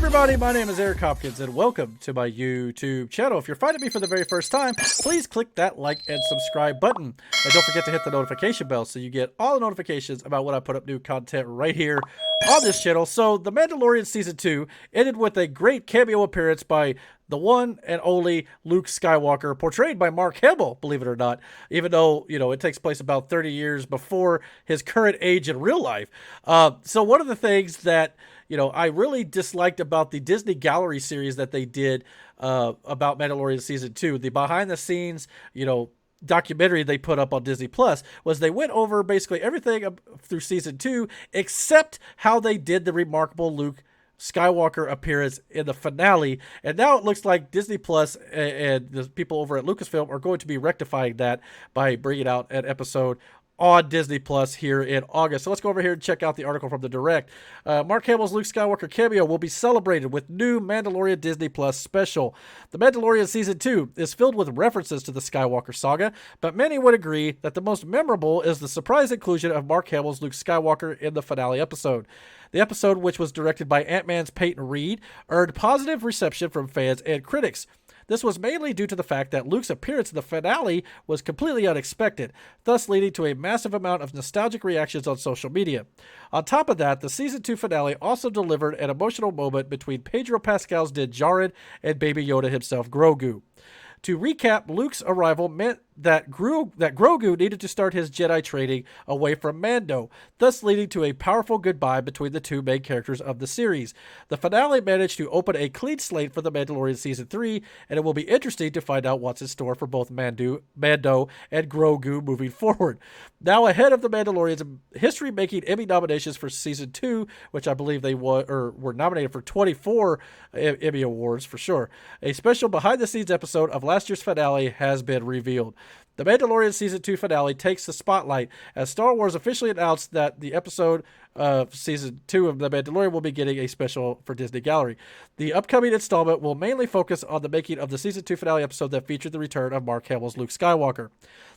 everybody, my name is Eric Hopkins and welcome to my YouTube channel. If you're finding me for the very first time, please click that like and subscribe button. And don't forget to hit the notification bell so you get all the notifications about when I put up new content right here on this channel. So The Mandalorian Season 2 ended with a great cameo appearance by the one and only Luke Skywalker, portrayed by Mark Hamill, believe it or not, even though, it takes place about 30 years before his current age in real life. So one of the things that I really disliked about the Disney Gallery series that they did about Mandalorian Season 2, the behind-the-scenes, documentary they put up on Disney Plus, was they went over basically everything through Season 2 except how they did the remarkable Luke Skywalker appearance in the finale. And now it looks like Disney Plus and the people over at Lucasfilm are going to be rectifying that by bringing out an episode on Disney Plus here in August. So let's go over here and check out the article from the Direct. Mark Hamill's Luke Skywalker cameo will be celebrated with new Mandalorian Disney Plus special. The Mandalorian Season 2 is filled with references to the Skywalker saga, but many would agree that the most memorable is the surprise inclusion of Mark Hamill's Luke Skywalker in the finale episode. The episode, which was directed by Ant-Man's Peyton Reed, earned positive reception from fans and critics. This was mainly due to the fact that Luke's appearance in the finale was completely unexpected, thus leading to a massive amount of nostalgic reactions on social media. On top of that, the Season 2 finale also delivered an emotional moment between Pedro Pascal's Din Djarin and Baby Yoda himself, Grogu. To recap, Luke's arrival meant that Grogu needed to start his Jedi training away from Mando, thus leading to a powerful goodbye between the two main characters of the series. The finale managed to open a clean slate for The Mandalorian Season 3, and it will be interesting to find out what's in store for both Mando and Grogu moving forward. Now, ahead of The Mandalorian's history-making Emmy nominations for Season 2, which I believe they were nominated for 24 Emmy Awards for sure, a special behind-the-scenes episode of last year's finale has been revealed. The Mandalorian Season 2 finale takes the spotlight as Star Wars officially announced that the episode of Season 2 of The Mandalorian will be getting a special for Disney Gallery. The upcoming installment will mainly focus on the making of the Season 2 finale episode that featured the return of Mark Hamill's Luke Skywalker.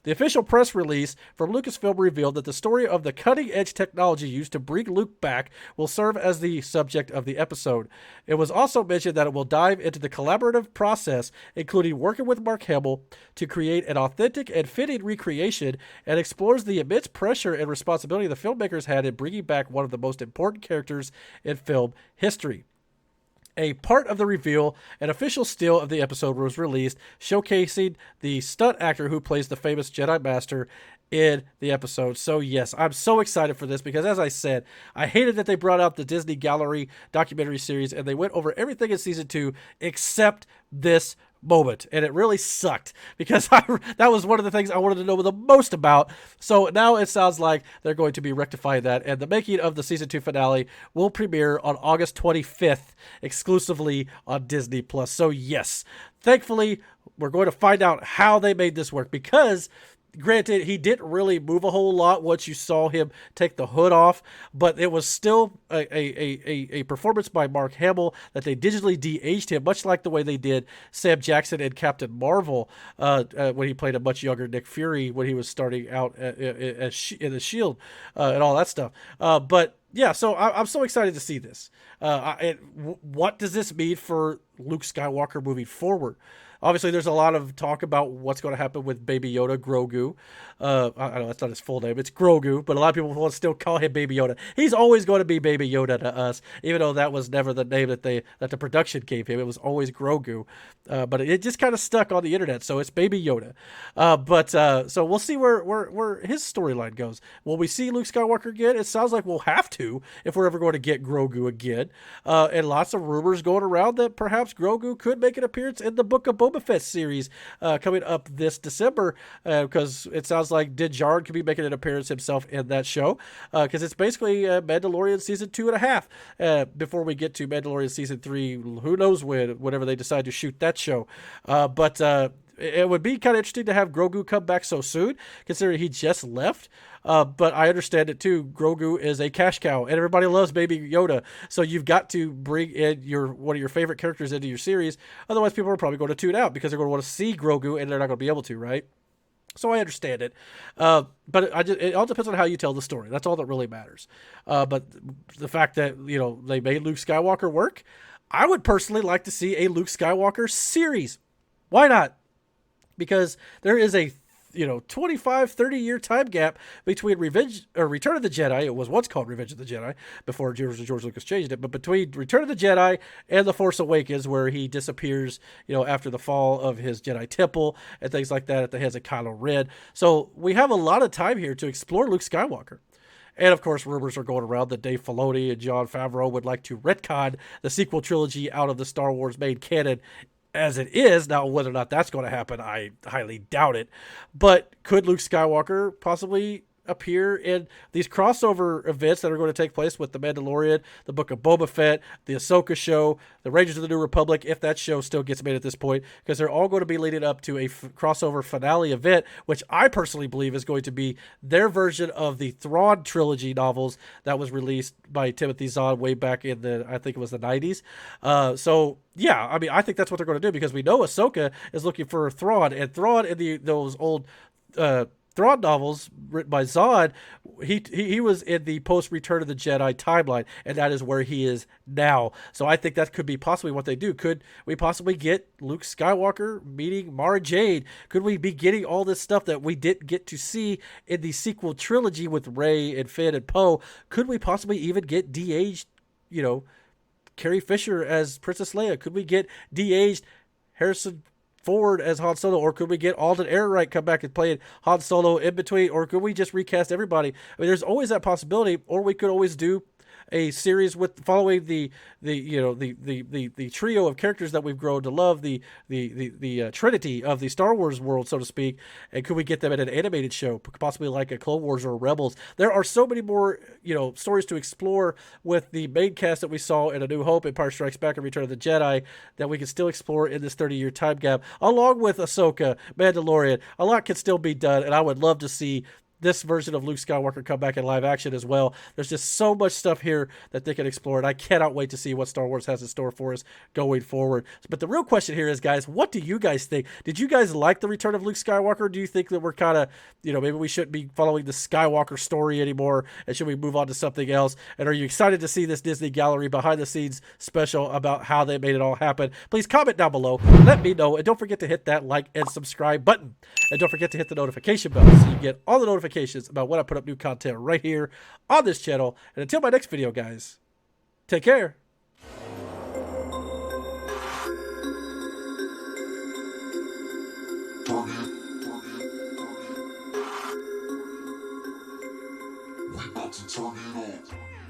The official press release from Lucasfilm revealed that the story of the cutting-edge technology used to bring Luke back will serve as the subject of the episode. It was also mentioned that it will dive into the collaborative process, including working with Mark Hamill to create an authentic and fitting recreation, and explores the immense pressure and responsibility the filmmakers had in bringing back one of the most important characters in film history. A part of the reveal, an official still of the episode was released, showcasing the stunt actor who plays the famous Jedi Master in the episode. So yes, I'm so excited for this because, as I said, I hated that they brought out the Disney Gallery documentary series and they went over everything in Season 2 except this moment, and it really sucked because that was one of the things I wanted to know the most about. So now it sounds like they're going to be rectifying that, and the making of the Season 2 finale will premiere on August 25th exclusively on Disney Plus. So yes, thankfully we're going to find out how they made this work, because granted, he didn't really move a whole lot once you saw him take the hood off, but it was still a performance by Mark Hamill that they digitally de-aged him, much like the way they did Sam Jackson and Captain Marvel when he played a much younger Nick Fury when he was starting out in the S.H.I.E.L.D. And all that stuff. But yeah, so I'm so excited to see this. What does this mean for Luke Skywalker moving forward? Obviously, there's a lot of talk about what's going to happen with Baby Yoda, Grogu. I know that's not his full name. It's Grogu, but a lot of people will still call him Baby Yoda. He's always going to be Baby Yoda to us, even though that was never the name that the production gave him. It was always Grogu. But it just kind of stuck on the internet, so it's Baby Yoda. So we'll see where his storyline goes. Will we see Luke Skywalker again? It sounds like we'll have to if we're ever going to get Grogu again. And lots of rumors going around that perhaps Grogu could make an appearance in the Book of Boba Fett series coming up this December, because it sounds like Din Djarin could be making an appearance himself in that show, because it's basically Mandalorian Season 2.5 before we get to Mandalorian Season 3, who knows whenever they decide to shoot that show. But it would be kind of interesting to have Grogu come back so soon, considering he just left. But I understand it too. Grogu is a cash cow, and everybody loves Baby Yoda. So you've got to bring in one of your favorite characters into your series. Otherwise, people are probably going to tune out because they're going to want to see Grogu, and they're not going to be able to, right? So I understand it. But it all depends on how you tell the story. That's all that really matters. But the fact that, they made Luke Skywalker work, I would personally like to see a Luke Skywalker series. Why not? Because there is a 25-30 year time gap between Return of the Jedi. It was once called Revenge of the Jedi before George Lucas changed it, but between Return of the Jedi and The Force Awakens, where he disappears, after the fall of his Jedi temple and things like that at the hands of Kylo Ren. So we have a lot of time here to explore Luke Skywalker. And, of course, rumors are going around that Dave Filoni and Jon Favreau would like to retcon the sequel trilogy out of the Star Wars main canon as it is. Now, whether or not that's going to happen, I highly doubt it. But could Luke Skywalker possibly appear in these crossover events that are going to take place with The Mandalorian, the Book of Boba Fett, the Ahsoka show, the Rangers of the New Republic, if that show still gets made at this point, because they're all going to be leading up to a crossover finale event, which I personally believe is going to be their version of the Thrawn trilogy novels that was released by Timothy Zahn way back in I think it was the 90s. So yeah, I mean, I think that's what they're going to do, because we know Ahsoka is looking for Thrawn, and Thrawn in those old Thrawn novels written by Zahn, he was in the post-Return of the Jedi timeline, and that is where he is now. So I think that could be possibly what they do. Could we possibly get Luke Skywalker meeting Mara Jade? Could we be getting all this stuff that we didn't get to see in the sequel trilogy with Rey and Finn and Poe? Could we possibly even get de-aged, Carrie Fisher as Princess Leia? Could we get de-aged Harrison Ford as Han Solo, or could we get Alden Ehrenreich come back and play Han Solo in between, or could we just recast everybody? I mean, there's always that possibility, or we could always do a series with following the trio of characters that we've grown to love, the trinity of the Star Wars world, so to speak. And could we get them in an animated show, possibly like a Clone Wars or Rebels? There are so many more stories to explore with the main cast that we saw in A New Hope, Empire Strikes Back, and Return of the Jedi that we can still explore in this 30-year time gap, along with Ahsoka, Mandalorian. A lot can still be done, and I would love to see this version of Luke Skywalker come back in live action as well. There's just so much stuff here that they can explore, and I cannot wait to see what Star Wars has in store for us going forward. But the real question here is, guys, what do you guys think? Did you guys like the return of Luke Skywalker? Do you think that we're kind of, maybe we shouldn't be following the Skywalker story anymore, and should we move on to something else? And are you excited to see this Disney Gallery behind-the-scenes special about how they made it all happen? Please comment down below. Let me know, and don't forget to hit that like and subscribe button. And don't forget to hit the notification bell so you get all the notifications about when I put up new content right here on this channel. And until my next video, guys, take care. We about to turn it on.